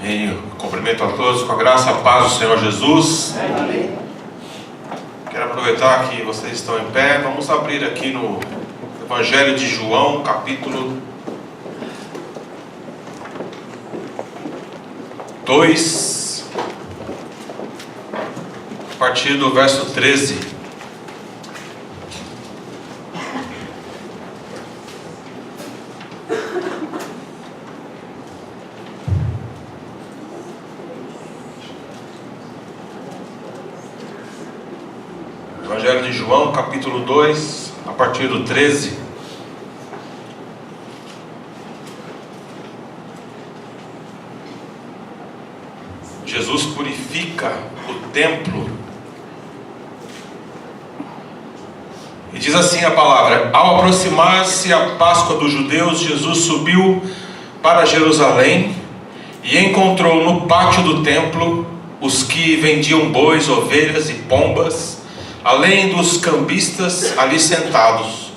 Amém. Cumprimento a todos com a graça, a paz do Senhor Jesus. Amém. Quero aproveitar que vocês estão em pé. Vamos abrir aqui no Evangelho de João, capítulo 2, a partir do verso 13. Evangelho de João, capítulo 2, a partir do 13. Jesus purifica o templo. E diz assim a palavra: ao aproximar-se a Páscoa dos judeus, Jesus subiu para Jerusalém e encontrou no pátio do templo os que vendiam bois, ovelhas e pombas, além dos cambistas ali sentados.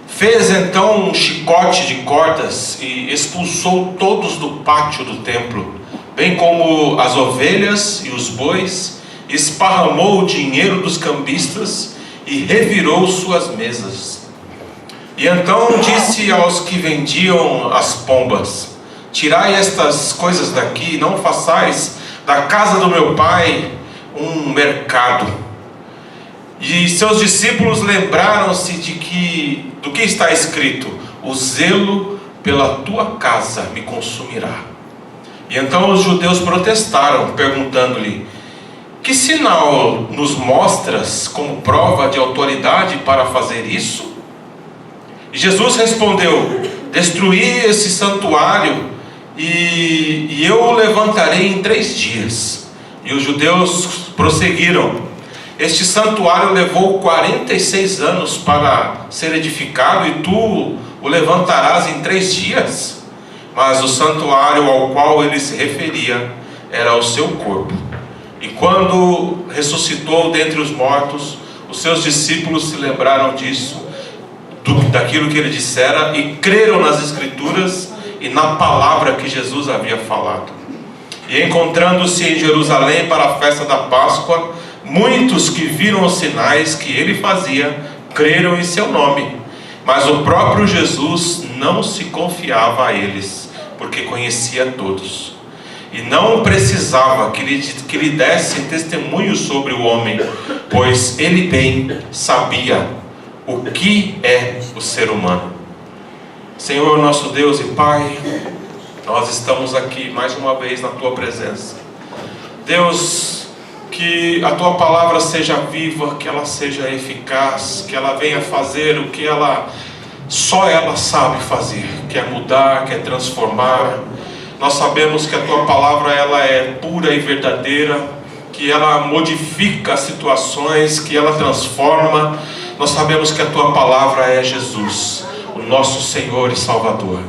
Fez então um chicote de cordas e expulsou todos do pátio do templo, bem como as ovelhas e os bois, esparramou o dinheiro dos cambistas e revirou suas mesas. E então disse aos que vendiam as pombas: tirai estas coisas daqui, não façais da casa do meu pai um mercado. E seus discípulos lembraram-se do que está escrito: o zelo pela tua casa me consumirá. E então os judeus protestaram, perguntando-lhe: que sinal nos mostras como prova de autoridade para fazer isso? E Jesus respondeu: destruí esse santuário e eu o levantarei em 3 dias. E os judeus prosseguiram: este santuário levou 46 anos para ser edificado e tu o levantarás em 3 dias? Mas o santuário ao qual ele se referia era o seu corpo. E quando ressuscitou dentre os mortos, os seus discípulos se lembraram disso, daquilo que ele dissera, e creram nas Escrituras e na palavra que Jesus havia falado. E encontrando-se em Jerusalém para a festa da Páscoa, muitos que viram os sinais que ele fazia, creram em seu nome. Mas o próprio Jesus não se confiava a eles, porque conhecia todos. E não precisava que lhe dessem testemunho sobre o homem, pois ele bem sabia o que é o ser humano. Senhor, nosso Deus e Pai, nós estamos aqui mais uma vez na tua presença. Deus, que a tua palavra seja viva, que ela seja eficaz, que ela venha fazer o que só ela sabe fazer, que é mudar, que é transformar. Nós sabemos que a tua palavra ela é pura e verdadeira, que ela modifica as situações, que ela transforma. Nós sabemos que a tua palavra é Jesus, o nosso Senhor e Salvador.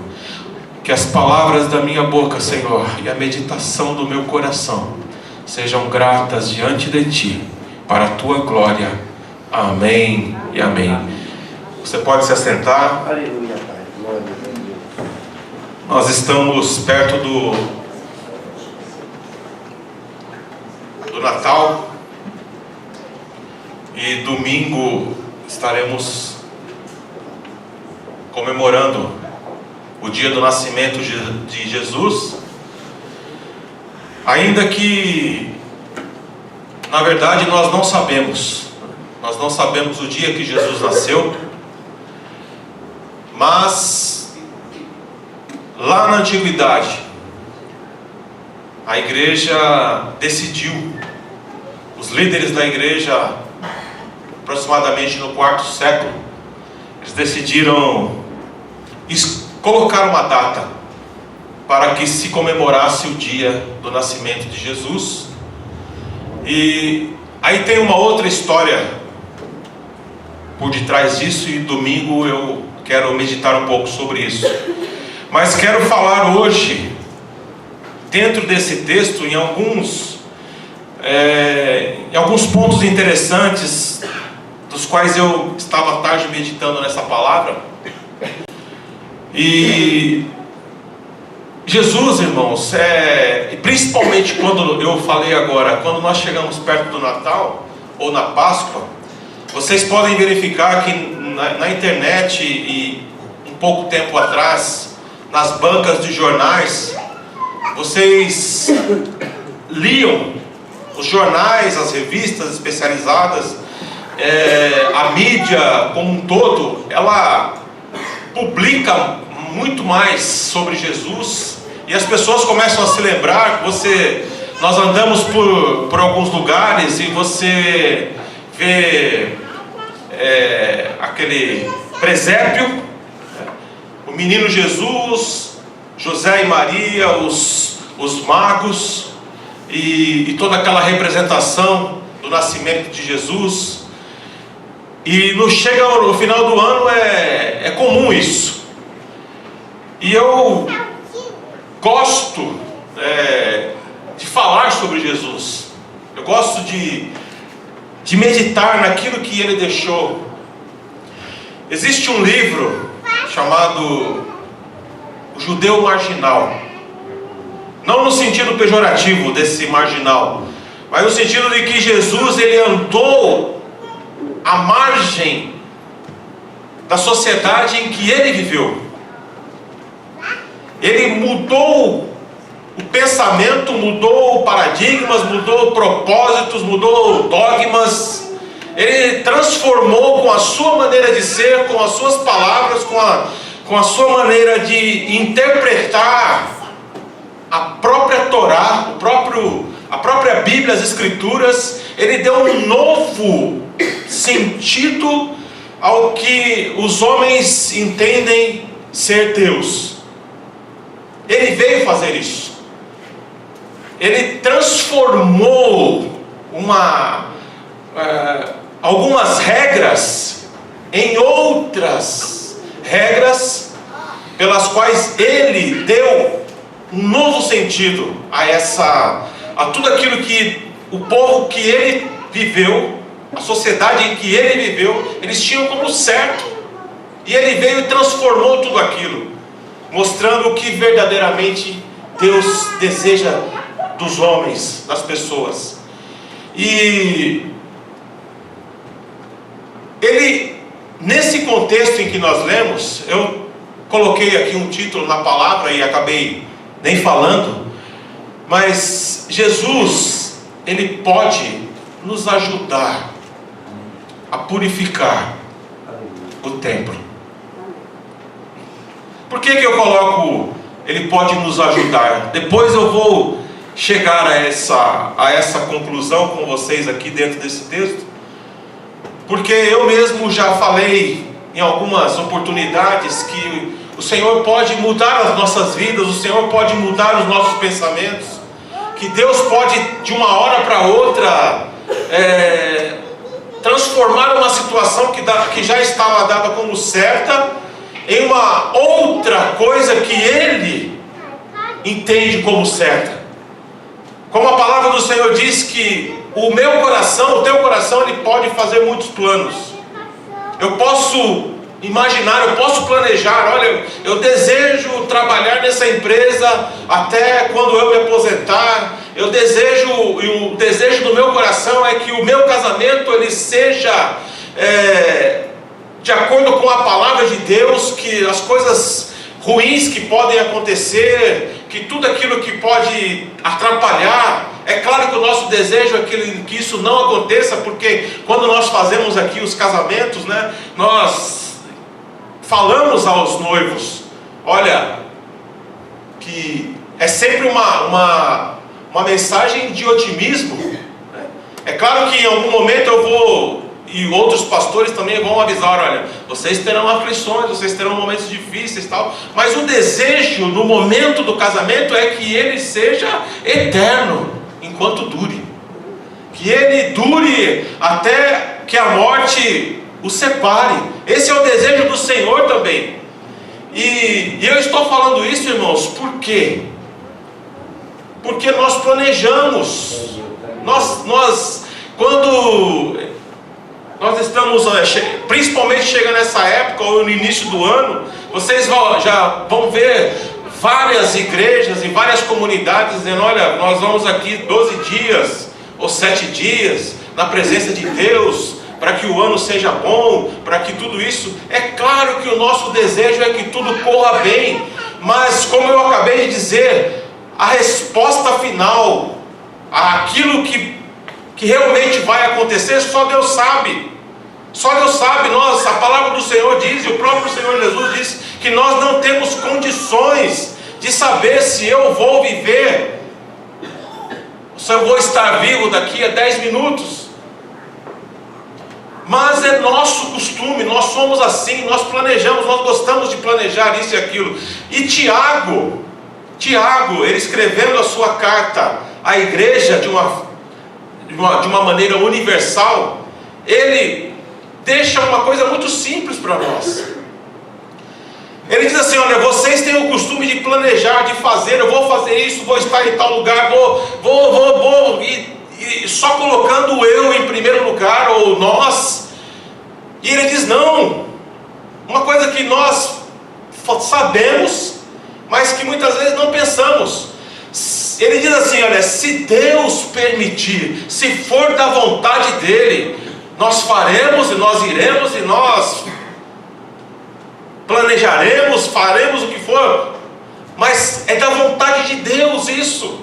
Que as palavras da minha boca, Senhor, e a meditação do meu coração sejam gratas diante de Ti, para a Tua glória. Amém e amém. Você pode se assentar. Aleluia, Pai. Glória a Deus. Nós estamos perto do Natal. E domingo estaremos comemorando o dia do nascimento de Jesus. Ainda que, na verdade, nós não sabemos o dia que Jesus nasceu, mas lá na antiguidade, a igreja decidiu, os líderes da igreja, aproximadamente no 4º século, eles decidiram colocar uma data para que se comemorasse o dia do nascimento de Jesus. E aí tem uma outra história por detrás disso, e domingo eu quero meditar um pouco sobre isso. Mas quero falar hoje, dentro desse texto, em alguns pontos interessantes, dos quais eu estava à tarde meditando. meditando nessa palavra. E Jesus, irmãos, principalmente quando eu falei agora, quando nós chegamos perto do Natal ou na Páscoa, vocês podem verificar que na internet e um pouco tempo atrás, nas bancas de jornais, vocês liam os jornais, as revistas especializadas, a mídia como um todo, ela publica muito mais sobre Jesus, e as pessoas começam a se lembrar. Nós andamos por alguns lugares e você vê aquele presépio, o menino Jesus, José e Maria, os magos, e toda aquela representação do nascimento de Jesus. E chega no final do ano, é comum isso. E eu gosto de falar sobre Jesus. Eu gosto de meditar naquilo que ele deixou. Existe um livro chamado O Judeu Marginal. Não no sentido pejorativo desse marginal, mas no sentido de que Jesus, ele andou à margem da sociedade em que ele viveu. Ele mudou o pensamento, mudou paradigmas, mudou propósitos, mudou dogmas. Ele transformou com a sua maneira de ser, com as suas palavras, com a sua maneira de interpretar a própria Torá, a própria Bíblia, as Escrituras. Ele deu um novo sentido ao que os homens entendem ser Deus. Ele veio fazer isso. Ele transformou algumas regras em outras regras, pelas quais ele deu um novo sentido a tudo aquilo que o povo que ele viveu, a sociedade em que ele viveu, eles tinham como certo. E ele veio e transformou tudo aquilo, mostrando o que verdadeiramente Deus deseja dos homens, das pessoas. E ele, nesse contexto em que nós lemos, eu coloquei aqui um título na palavra e acabei nem falando, mas Jesus, ele pode nos ajudar a purificar o templo. Por que eu coloco ele pode nos ajudar? Depois eu vou chegar a essa conclusão com vocês aqui dentro desse texto, porque eu mesmo já falei em algumas oportunidades que o Senhor pode mudar as nossas vidas, o Senhor pode mudar os nossos pensamentos, que Deus pode de uma hora para outra transformar uma situação que já estava dada como certa em uma outra coisa que Ele entende como certa. Como a palavra do Senhor diz que o meu coração, o teu coração, ele pode fazer muitos planos. Eu posso imaginar, eu posso planejar, olha, eu desejo trabalhar nessa empresa até quando eu me aposentar. E o desejo do meu coração é que o meu casamento ele seja de acordo com a palavra de Deus, que as coisas ruins que podem acontecer, que tudo aquilo que pode atrapalhar, é claro que o nosso desejo é que isso não aconteça, porque quando nós fazemos aqui os casamentos, né, nós falamos aos noivos, olha, que é sempre uma mensagem de otimismo, né? É claro que em algum momento eu vou, e outros pastores também vão avisar, olha, vocês terão aflições, vocês terão momentos difíceis e tal, mas o desejo no momento do casamento é que ele seja eterno, enquanto dure, que ele dure até que a morte o separe. Esse é o desejo do Senhor também. E eu estou falando isso, irmãos, por quê? Porque nós planejamos, quando nós estamos, principalmente chega nessa época ou no início do ano, vocês já vão ver várias igrejas e várias comunidades dizendo: olha, nós vamos aqui 12 dias ou 7 dias na presença de Deus, para que o ano seja bom, para que tudo isso... É claro que o nosso desejo é que tudo corra bem, mas como eu acabei de dizer, a resposta final, aquilo que realmente vai acontecer, só Deus sabe. Só Deus sabe. A palavra do Senhor diz, e o próprio Senhor Jesus diz, que nós não temos condições de saber se eu vou viver, se eu vou estar vivo daqui a 10 minutos. Mas é nosso costume, nós somos assim, nós planejamos, nós gostamos de planejar isso e aquilo. E Tiago, ele escrevendo a sua carta à igreja de uma maneira universal, ele deixa uma coisa muito simples para nós. Ele diz assim: olha, vocês têm o costume de planejar, de fazer, eu vou fazer isso, vou estar em tal lugar, vou, e só colocando o eu em primeiro lugar, ou nós. E ele diz: não, uma coisa que nós sabemos, mas que muitas vezes não pensamos. Ele diz assim: olha, se Deus permitir, se for da vontade dele, nós faremos e nós iremos e nós planejaremos, faremos o que for. Mas é da vontade de Deus isso.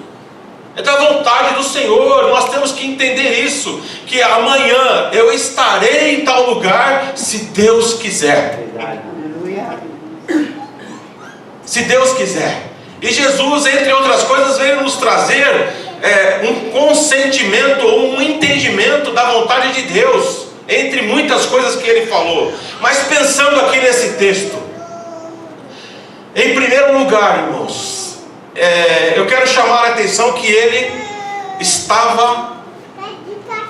É da vontade do Senhor. Nós temos que entender isso, que amanhã eu estarei em tal lugar, se Deus quiser. Se Deus quiser. E Jesus, entre outras coisas, veio nos trazer um consentimento ou um entendimento da vontade de Deus, entre muitas coisas que ele falou. Mas pensando aqui nesse texto, em primeiro lugar, irmãos, eu quero chamar a atenção que ele estava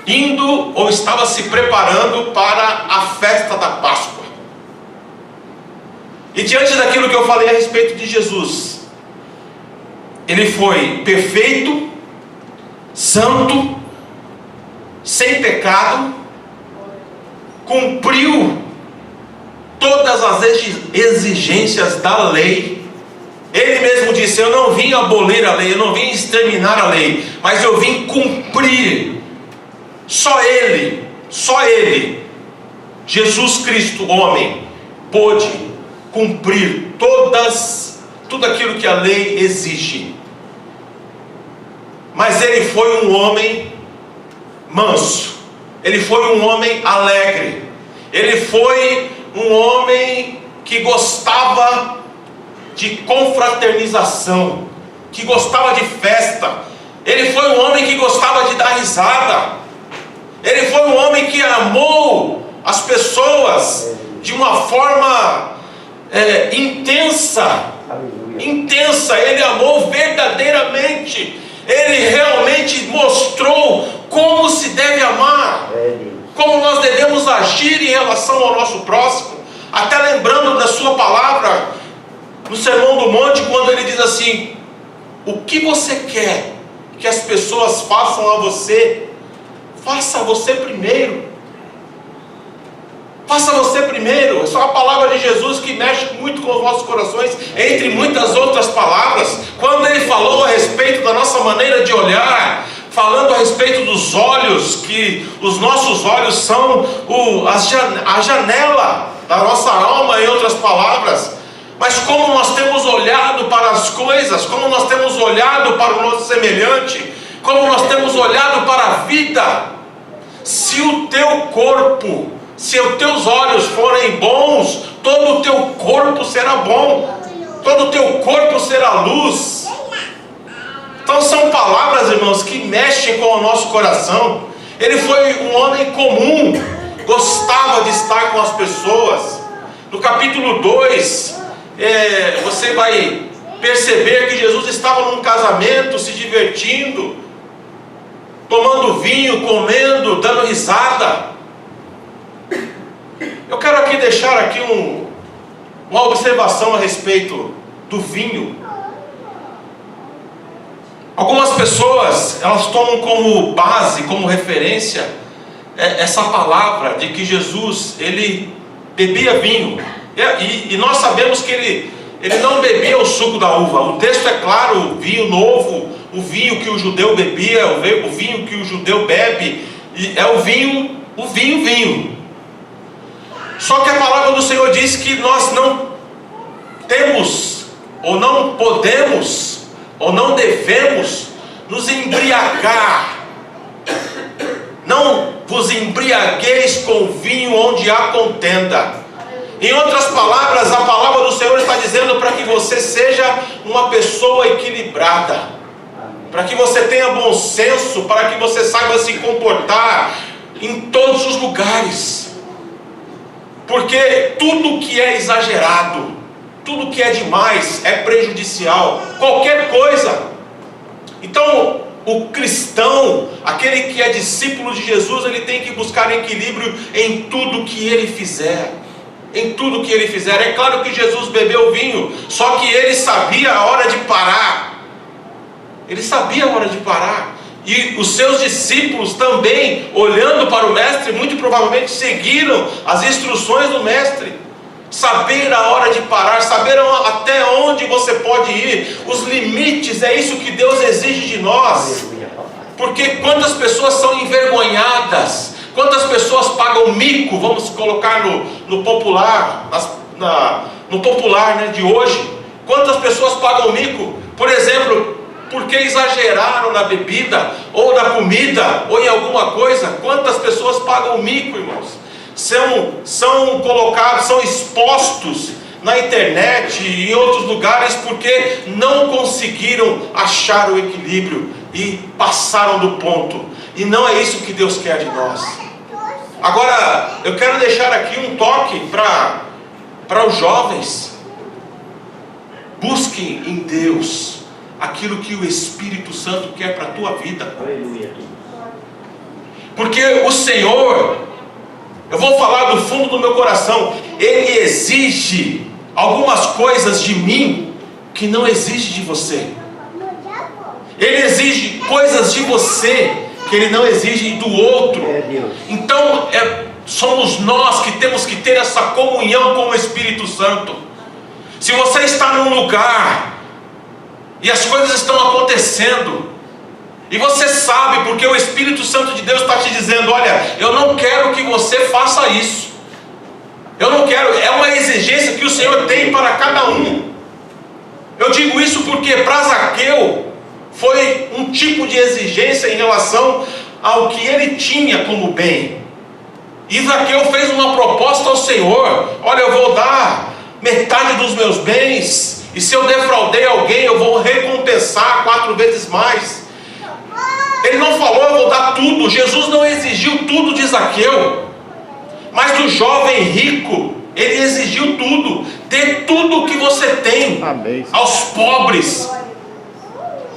indo, ou estava se preparando para a festa da Páscoa. E diante daquilo que eu falei a respeito de Jesus, ele foi perfeito, santo, sem pecado, cumpriu todas as exigências da lei. Ele mesmo disse: eu não vim abolir a lei, eu não vim exterminar a lei, mas eu vim cumprir. Só Ele, Jesus Cristo, homem, pôde cumprir tudo aquilo que a lei exige. Mas ele foi um homem manso, ele foi um homem alegre, ele foi um homem que gostava de confraternização, que gostava de festa. Ele foi um homem que gostava de dar risada. Ele foi um homem que amou as pessoas de uma forma intensa. Ele amou verdadeiramente. Ele realmente mostrou como se deve amar, como nós devemos agir em relação ao nosso próximo. Até lembrando da sua palavra no Sermão do Monte, quando ele diz assim: o que você quer que as pessoas façam a você, faça você primeiro. Faça você primeiro. Essa é uma palavra de Jesus que mexe muito com os nossos corações, entre muitas outras palavras. Quando ele falou a respeito da nossa maneira de olhar, falando a respeito dos olhos, que os nossos olhos são a janela da nossa alma, em outras palavras. Mas como nós temos olhado para as coisas, como nós temos olhado para o nosso semelhante, como nós temos olhado para a vida. Se o teu corpo, se os teus olhos forem bons, todo o teu corpo será bom, todo o teu corpo será luz. Então são palavras, irmãos, que mexem com o nosso coração. Ele foi um homem comum, gostava de estar com as pessoas. No capítulo 2, você vai perceber que Jesus estava num casamento, se divertindo, tomando vinho, comendo, dando risada. Eu quero aqui deixar aqui uma observação a respeito do vinho. Algumas pessoas, elas tomam como base, como referência, essa palavra de que Jesus, ele bebia vinho. E nós sabemos que ele não bebia o suco da uva. O texto é claro, o vinho novo, o vinho que o judeu bebia, o vinho que o judeu bebe, é o vinho. Só que a palavra do Senhor diz que nós não temos, ou não podemos, ou não devemos nos embriagar. Não vos embriagueis com vinho onde há contenda. Em outras palavras, a palavra do Senhor está dizendo para que você seja uma pessoa equilibrada, para que você tenha bom senso, para que você saiba se comportar em todos os lugares. Porque tudo que é exagerado, tudo que é demais é prejudicial, qualquer coisa. Então, o cristão, aquele que é discípulo de Jesus, ele tem que buscar equilíbrio em tudo que ele fizer. Em tudo que ele fizer. É claro que Jesus bebeu vinho, só que ele sabia a hora de parar. Ele sabia a hora de parar. E os seus discípulos também, olhando para o mestre, muito provavelmente seguiram as instruções do mestre. Saber a hora de parar, saber até onde você pode ir, os limites, é isso que Deus exige de nós. Porque quantas pessoas são envergonhadas, quantas pessoas pagam mico, vamos colocar no popular, no popular, né, de hoje. Quantas pessoas pagam mico, por exemplo, porque exageraram na bebida, ou na comida, ou em alguma coisa. Quantas pessoas pagam mico, irmãos? São colocados, são expostos na internet e em outros lugares porque não conseguiram achar o equilíbrio e passaram do ponto. E não é isso que Deus quer de nós. Agora, eu quero deixar aqui um toque para os jovens. Busquem em Deus aquilo que o Espírito Santo quer para a tua vida. Porque o Senhor, eu vou falar do fundo do meu coração, Ele exige algumas coisas de mim que não exige de você. Ele exige coisas de você que Ele não exige do outro. Então somos nós que temos que ter essa comunhão com o Espírito Santo. Se você está num lugar e as coisas estão acontecendo, e você sabe, porque o Espírito Santo de Deus está te dizendo: olha, eu não quero que você faça isso. Eu não quero, é uma exigência que o Senhor tem para cada um. Eu digo isso porque para Zaqueu foi um tipo de exigência em relação ao que ele tinha como bem. E Zaqueu fez uma proposta ao Senhor: olha, eu vou dar metade dos meus bens, e se eu defraudei alguém, eu vou recompensar 4 vezes mais. Ele não falou: eu vou dar tudo. Jesus não exigiu tudo de Zaqueu. Mas do jovem rico, ele exigiu tudo. Dê tudo o que você tem. Amém. Aos pobres.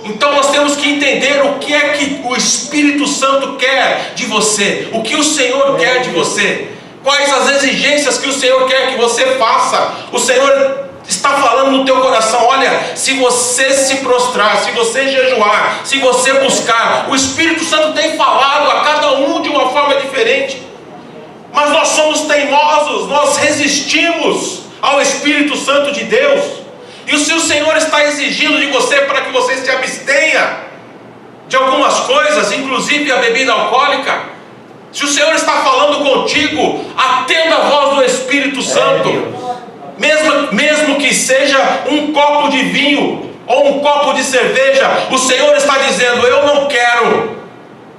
Então nós temos que entender o que é que o Espírito Santo quer de você, o que o Senhor quer de você, quais as exigências que o Senhor quer que você faça. O Senhor está falando no teu coração: olha, se você se prostrar, se você jejuar, se você buscar, o Espírito Santo tem falado a cada um de uma forma diferente. Mas nós somos teimosos, nós resistimos ao Espírito Santo de Deus. E se o Senhor está exigindo de você para que você se abstenha de algumas coisas, inclusive a bebida alcoólica, se o Senhor está falando contigo, atenda a voz do Espírito Santo. Mesmo que seja um copo de vinho ou um copo de cerveja, o Senhor está dizendo: eu não quero,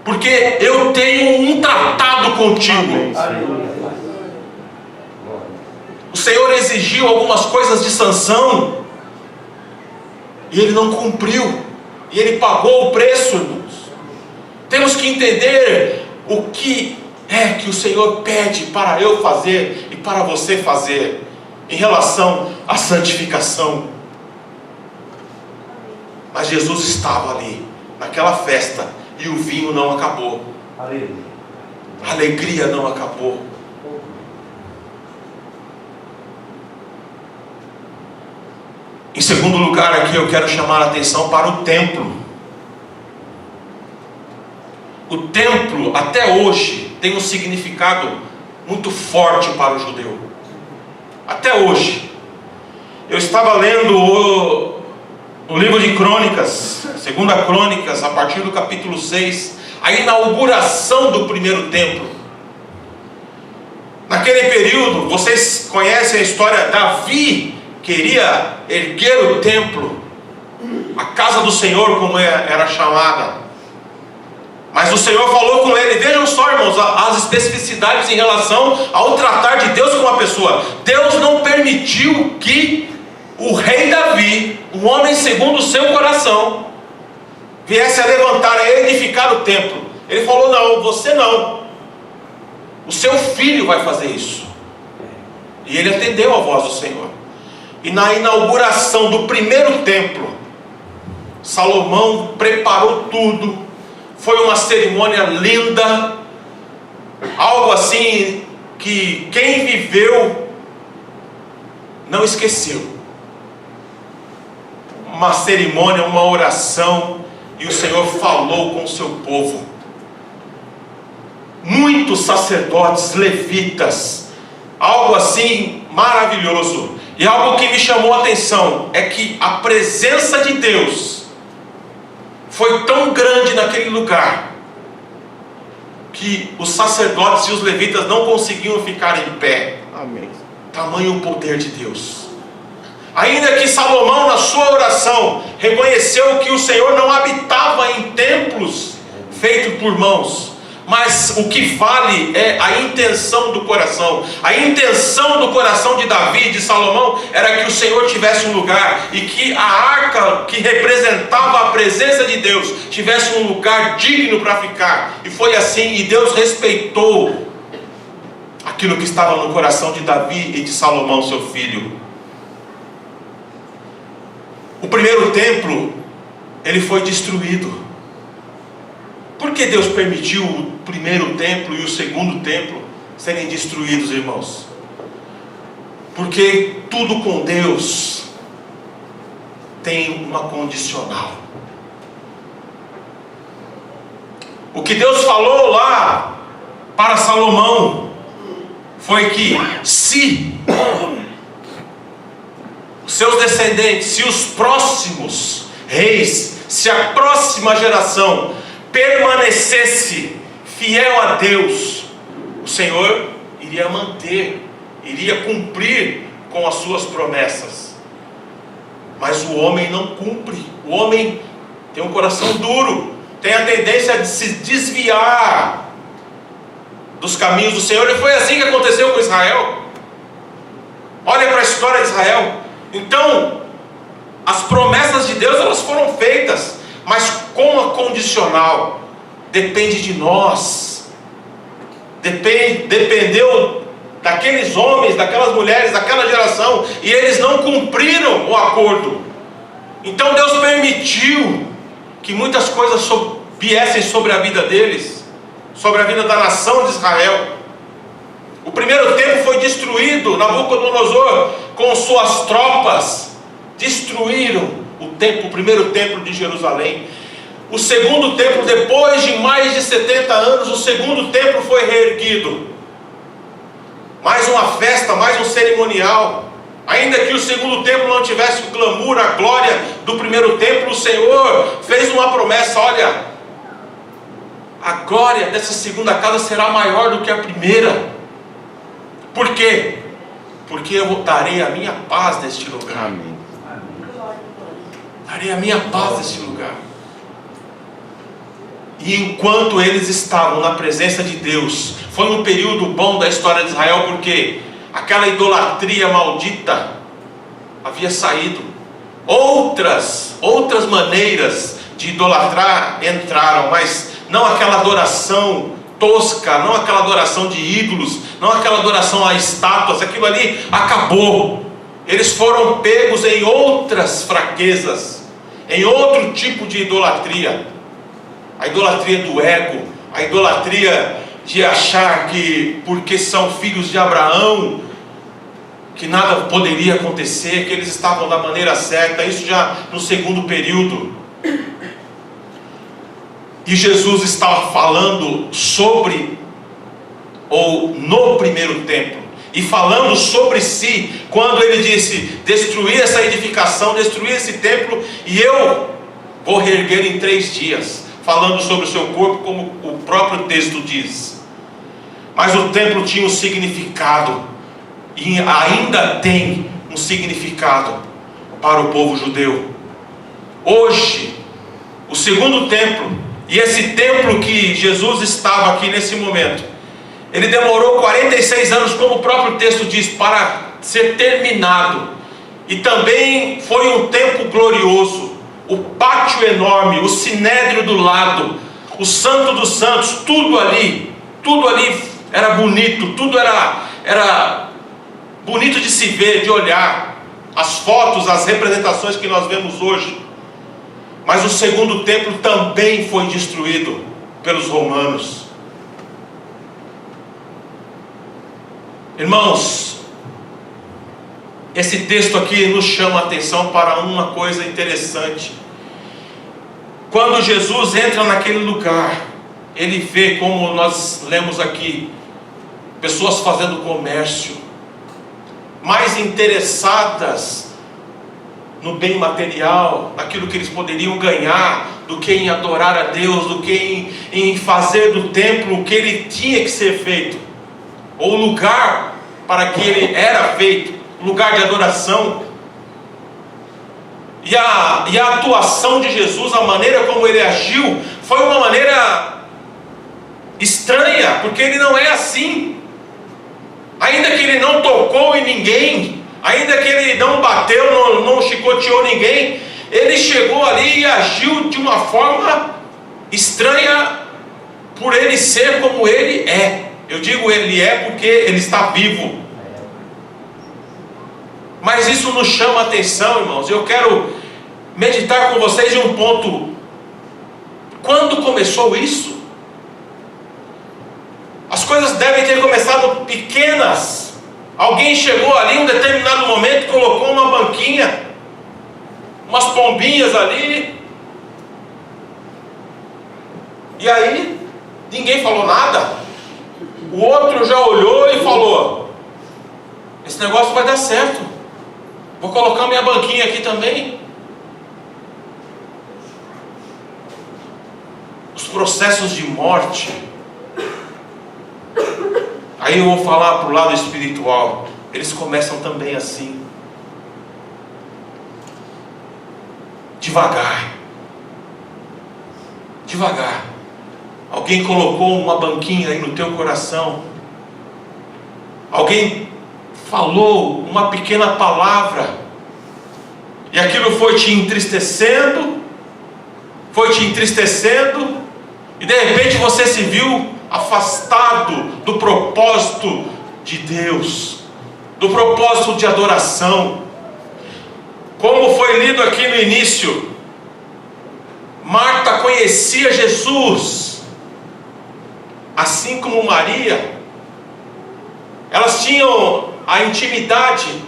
porque eu tenho um tratado contigo. O Senhor exigiu algumas coisas de Sansão e ele não cumpriu, e ele pagou o preço, irmãos. Temos que entender o que é que o Senhor pede para eu fazer e para você fazer em relação à santificação. Mas Jesus estava ali naquela festa e o vinho não acabou. A alegria não acabou. Em segundo lugar, aqui eu quero chamar a atenção para o templo. O templo até hoje tem um significado muito forte para o judeu. Até hoje. estava lendo o livro de Crônicas, 2 Crônicas, a partir do capítulo 6, a inauguração do primeiro templo. Naquele período, vocês conhecem a história, Davi queria erguer o templo, a casa do Senhor, como era chamada. Mas o Senhor falou com ele. Vejam só, irmãos, as especificidades em relação ao tratar de Deus com uma pessoa. Deus não permitiu que o rei Davi, um homem segundo o seu coração, viesse a levantar, a edificar o templo. Ele falou: não, você não, o seu filho vai fazer isso. E ele atendeu a voz do Senhor. E na inauguração do primeiro templo, Salomão preparou tudo. Foi uma cerimônia linda, algo assim que quem viveu não esqueceu. Uma cerimônia, uma oração, e o Senhor falou com o seu povo. Muitos sacerdotes, levitas, algo assim maravilhoso. E algo que me chamou a atenção é que a presença de Deus foi tão grande naquele lugar que os sacerdotes e os levitas não conseguiam ficar em pé. Amém. Tamanho o poder de Deus. Ainda que Salomão, na sua oração, reconheceu que o Senhor não habitava em templos feitos por mãos, mas o que vale é a intenção do coração. A intenção do coração de Davi e de Salomão era que o Senhor tivesse um lugar, e que a arca que representava a presença de Deus tivesse um lugar digno para ficar. E foi assim, e Deus respeitou aquilo que estava no coração de Davi e de Salomão, seu filho. O primeiro templo, ele foi destruído. Por que Deus permitiu o primeiro templo e o segundo templo serem destruídos, irmãos? Porque tudo com Deus tem uma condicional. O que Deus falou lá para Salomão foi que se os seus descendentes, se os próximos reis, se a próxima geração permanecesse fiel a Deus, o Senhor iria manter, iria cumprir com as suas promessas. Mas o homem não cumpre. O homem tem um coração duro, tem a tendência de se desviar dos caminhos do Senhor. E foi assim que aconteceu com Israel. Olha para a história de Israel. Então, as promessas de Deus, elas foram feitas, mas com a condicional. Depende de nós. Dependeu daqueles homens, daquelas mulheres, daquela geração, e eles não cumpriram o acordo. Então Deus permitiu que muitas coisas viessem sobre a vida deles, sobre a vida da nação de Israel. O primeiro templo foi destruído. Nabucodonosor com suas tropas destruíram o primeiro templo de Jerusalém. O segundo templo, depois de mais de 70 anos, o segundo templo foi reerguido. Mais uma festa, mais um cerimonial. Ainda que o segundo templo não tivesse o glamour, a glória do primeiro templo, o Senhor fez uma promessa: olha, a glória dessa segunda casa será maior do que a primeira. Por quê? Porque eu darei a minha paz neste lugar. Amém. Darei a minha paz neste lugar. E enquanto eles estavam na presença de Deus, foi um período bom da história de Israel, porque aquela idolatria maldita havia saído. Outras maneiras de idolatrar entraram, mas não aquela adoração tosca, não aquela adoração de ídolos, não aquela adoração a estátuas. Aquilo ali acabou. Eles foram pegos em outras fraquezas, em outro tipo de idolatria. A idolatria do ego, a idolatria de achar que porque são filhos de Abraão, que nada poderia acontecer, que eles estavam da maneira certa. Isso já no segundo período. E Jesus estava falando sobre, ou no primeiro templo. e falando sobre si, quando ele disse: destruir essa edificação, destruir esse templo, e eu vou reerguer em 3 dias, falando sobre o seu corpo, como o próprio texto diz. Mas o templo tinha um significado, e ainda tem um significado para o povo judeu. Hoje, o segundo templo, e esse templo que Jesus estava aqui nesse momento, ele demorou 46 anos, como o próprio texto diz, para ser terminado. E também foi um tempo glorioso. O pátio enorme, o sinédrio do lado, o santo dos santos, tudo ali era bonito, tudo era bonito de se ver, de olhar. As fotos, as representações que nós vemos hoje. Mas o segundo templo também foi destruído pelos romanos. Irmãos, esse texto aqui nos chama a atenção para uma coisa interessante. Quando Jesus entra naquele lugar, ele vê, como nós lemos aqui, pessoas fazendo comércio, mais interessadas no bem material, naquilo que eles poderiam ganhar, do que em adorar a Deus, do que em fazer do templo o que ele tinha que ser feito, ou o lugar para que ele era feito, lugar de adoração. E a atuação de Jesus, a maneira como ele agiu, foi uma maneira estranha, porque ele não é assim. Ainda que ele não tocou em ninguém, ainda que ele não bateu, não chicoteou ninguém, ele chegou ali e agiu de uma forma estranha, por ele ser como ele é. Eu digo ele é porque ele está vivo. Mas isso nos chama a atenção, irmãos. Eu quero meditar com vocês em um ponto. Quando começou isso? As coisas devem ter começado pequenas. Alguém chegou ali em um determinado momento, colocou uma banquinha, umas pombinhas ali, e aí ninguém falou nada. O outro já olhou e falou: esse negócio vai dar certo, vou colocar minha banquinha aqui também. Os processos de morte, aí eu vou falar para o lado espiritual, eles começam também assim, devagar. Alguém colocou uma banquinha aí no teu coração, alguém falou uma pequena palavra, e aquilo foi te entristecendo, e de repente você se viu afastado do propósito de Deus, do propósito de adoração. Como foi lido aqui no início, Marta conhecia Jesus, assim como Maria. Elas tinham a intimidade,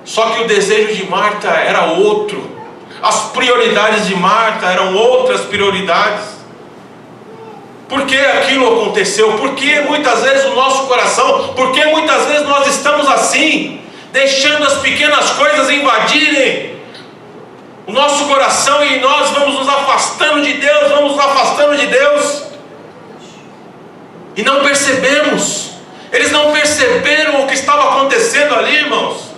só que o desejo de Marta era outro, as prioridades de Marta eram outras prioridades. Por que aquilo aconteceu? Por que muitas vezes o nosso coração, por que muitas vezes nós estamos assim, deixando as pequenas coisas invadirem o nosso coração, e nós vamos nos afastando de Deus, e não percebemos. Eles não perceberam o que estava acontecendo ali, irmãos.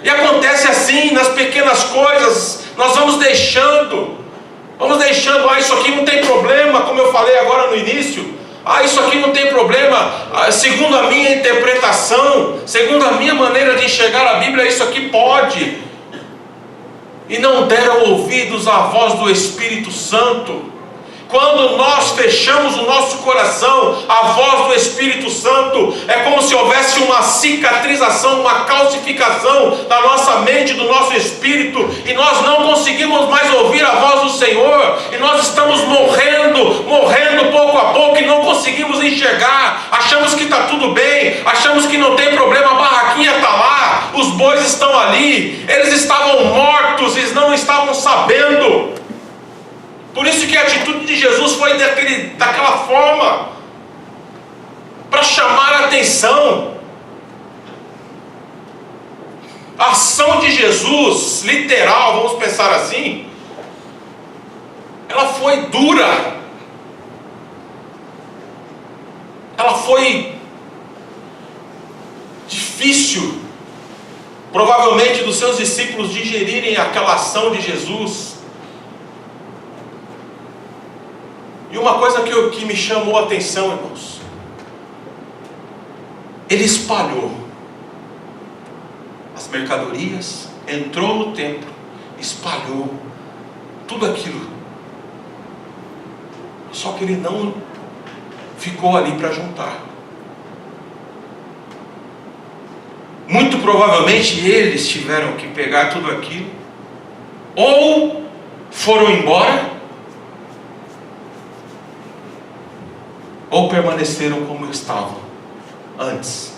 E acontece assim, nas pequenas coisas, nós vamos deixando, isso aqui não tem problema, como eu falei agora no início, isso aqui não tem problema, segundo a minha interpretação, segundo a minha maneira de enxergar a Bíblia, isso aqui pode. E não deram ouvidos à voz do Espírito Santo. Quando nós fechamos o nosso coração à voz do Espírito Santo, é como se houvesse uma cicatrização, uma calcificação da nossa mente, do nosso espírito, e nós não conseguimos mais ouvir a voz do Senhor, e nós estamos morrendo pouco a pouco, e não conseguimos enxergar. Achamos que está tudo bem, achamos que não tem problema, a barraquinha está lá, os bois estão ali, eles estavam mortos, eles não estavam sabendo. Por isso que a atitude de Jesus foi daquela forma, para chamar a atenção. A ação de Jesus, literal, vamos pensar assim, ela foi dura, ela foi difícil, provavelmente dos seus discípulos digerirem aquela ação de Jesus. E uma coisa que me chamou a atenção, irmãos, ele espalhou as mercadorias, entrou no templo, espalhou tudo aquilo. Só que ele não ficou ali para juntar. Muito provavelmente eles tiveram que pegar tudo aquilo, ou foram embora, ou permaneceram como estavam antes.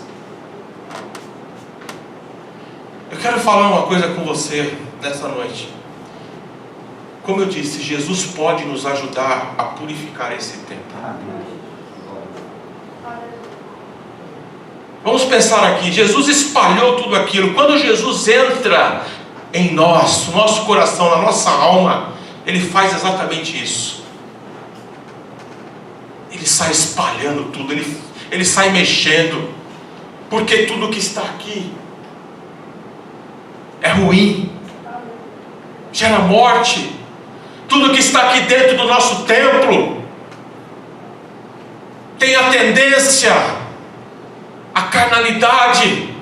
Eu quero falar uma coisa com você nessa noite. Como eu disse, Jesus pode nos ajudar a purificar esse templo. Vamos pensar aqui, Jesus espalhou tudo aquilo. Quando Jesus entra em nós, no nosso coração, na nossa alma, Ele faz exatamente isso. Ele sai espalhando tudo, Ele sai mexendo, porque tudo que está aqui é ruim, gera morte. Tudo que está aqui dentro do nosso templo tem a tendência à carnalidade,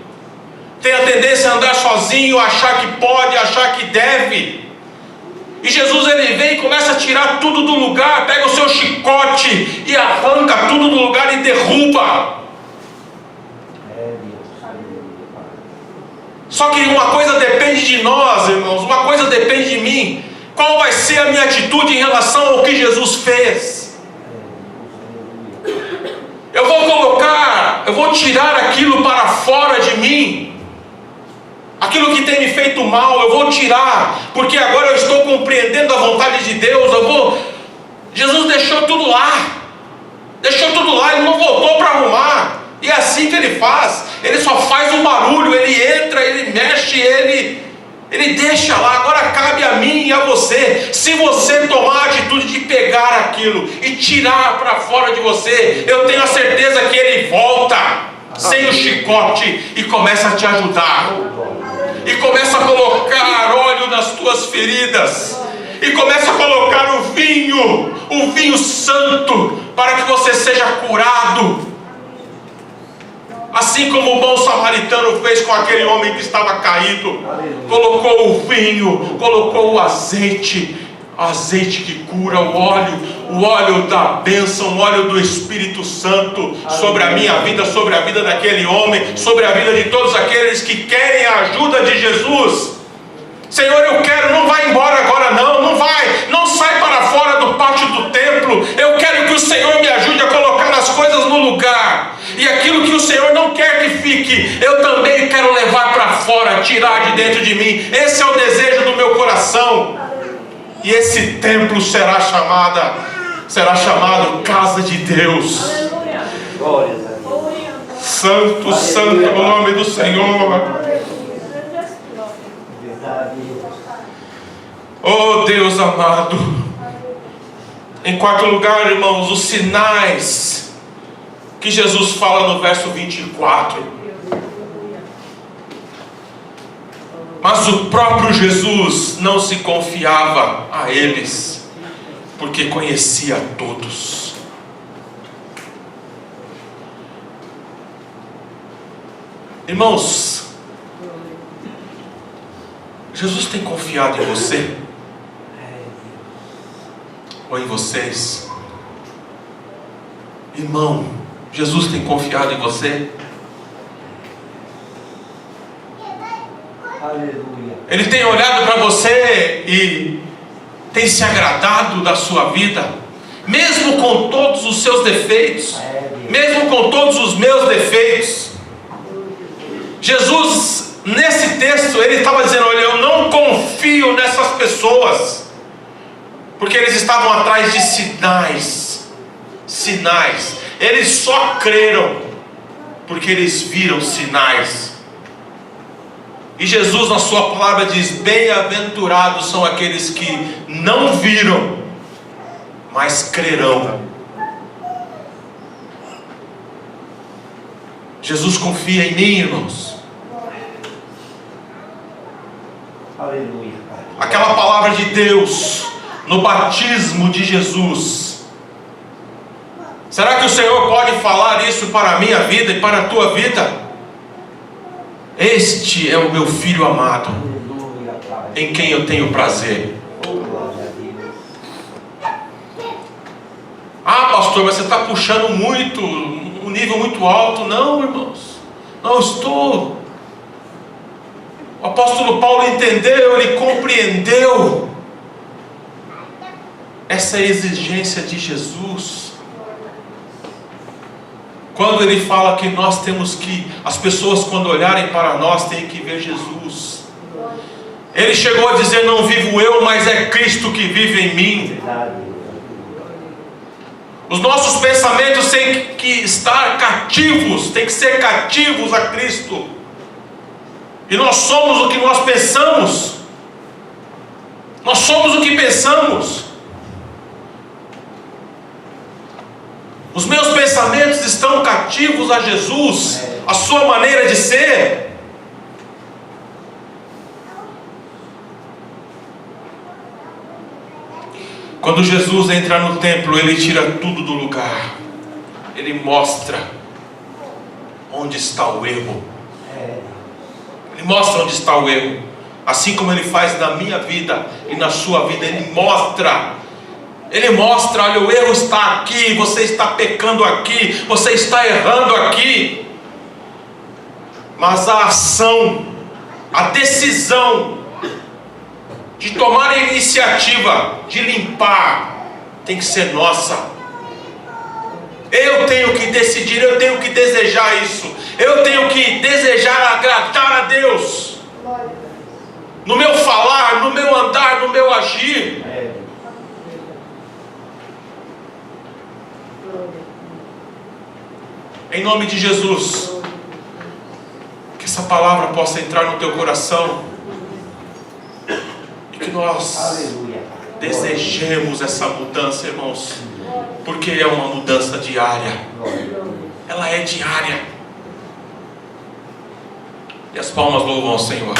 tem a tendência a andar sozinho, achar que pode, achar que deve. E Jesus, ele vem e começa a tirar tudo do lugar, pega o seu chicote e arranca tudo do lugar e derruba. Só que uma coisa depende de nós, irmãos, uma coisa depende de mim. Qual vai ser a minha atitude em relação ao que Jesus fez? Eu vou tirar aquilo para fora de mim, aquilo que tem me feito mal, eu vou tirar, porque agora eu estou compreendendo a vontade de Deus. Jesus deixou tudo lá, Ele não voltou para arrumar. E é assim que Ele faz. Ele só faz um barulho, Ele entra, Ele mexe, Ele deixa lá. Agora cabe a mim e a você. Se você tomar a atitude de pegar aquilo e tirar para fora de você, eu tenho a certeza que Ele volta sem o chicote e começa a te ajudar, e começa a colocar óleo nas tuas feridas, e começa a colocar o vinho santo, para que você seja curado. Assim como o bom samaritano fez com aquele homem que estava caído. Colocou o vinho, colocou o azeite que cura, o óleo da bênção, o óleo do Espírito Santo sobre a minha vida, sobre a vida daquele homem, sobre a vida de todos aqueles que querem a ajuda de Jesus. Senhor, eu quero, não vai embora agora não sai para fora do pátio do templo. Eu quero que o Senhor me ajude a colocar as coisas no lugar, e aquilo que o Senhor não quer que fique, eu também quero levar para fora, tirar de dentro de mim. Esse é o desejo do meu coração. E esse templo será chamado Casa de Deus. Santo, santo é o nome do Senhor. Oh Deus amado. Em quarto lugar, irmãos, os sinais que Jesus fala no verso 24. Mas o próprio Jesus não se confiava a eles, porque conhecia todos. Irmãos, Jesus tem confiado em você? Ou em vocês? Irmão, Jesus tem confiado em você? Aleluia. Ele tem olhado para você e tem se agradado da sua vida, mesmo com todos os seus defeitos, mesmo com todos os meus defeitos. Jesus, nesse texto, ele estava dizendo: olha, eu não confio nessas pessoas, porque eles estavam atrás de sinais. Eles só creram porque eles viram sinais. E Jesus na sua palavra diz: bem-aventurados são aqueles que não viram, mas crerão. Jesus confia em mim, irmãos. Aleluia, Pai. Aquela palavra de Deus no batismo de Jesus. Será que o Senhor pode falar isso para a minha vida e para a tua vida? Este é o meu filho amado, Aleluia, Pai. em quem eu tenho prazer. Oh, glória a Deus. Ah, pastor, mas você está puxando muito, um nível muito alto. Não, irmãos, não estou. O apóstolo Paulo entendeu, ele compreendeu essa exigência de Jesus. Quando ele fala que nós temos que, as pessoas quando olharem para nós têm que ver Jesus. Ele chegou a dizer: não vivo eu, mas é Cristo que vive em mim. Verdade. Os nossos pensamentos têm que estar cativos, têm que ser cativos a Cristo. E nós somos o que nós pensamos. Nós somos o que pensamos. Os meus pensamentos estão cativos a Jesus, a sua maneira de ser. Quando Jesus entra no templo, ele tira tudo do lugar. Ele mostra onde está o erro. Ele mostra onde está o erro. Assim como ele faz na minha vida e na sua vida, ele mostra. Ele mostra: olha, o erro está aqui, você está pecando aqui, você está errando aqui. Mas a ação, a decisão de tomar a iniciativa de limpar tem que ser nossa. Eu tenho que decidir, eu tenho que desejar isso. Eu tenho que desejar agradar a Deus no meu falar, no meu andar, no meu agir. Em nome de Jesus, que essa palavra possa entrar no teu coração e que nós Aleluia. desejemos essa mudança, irmãos, porque é uma mudança diária. Ela é diária. E as palmas louvam ao Senhor.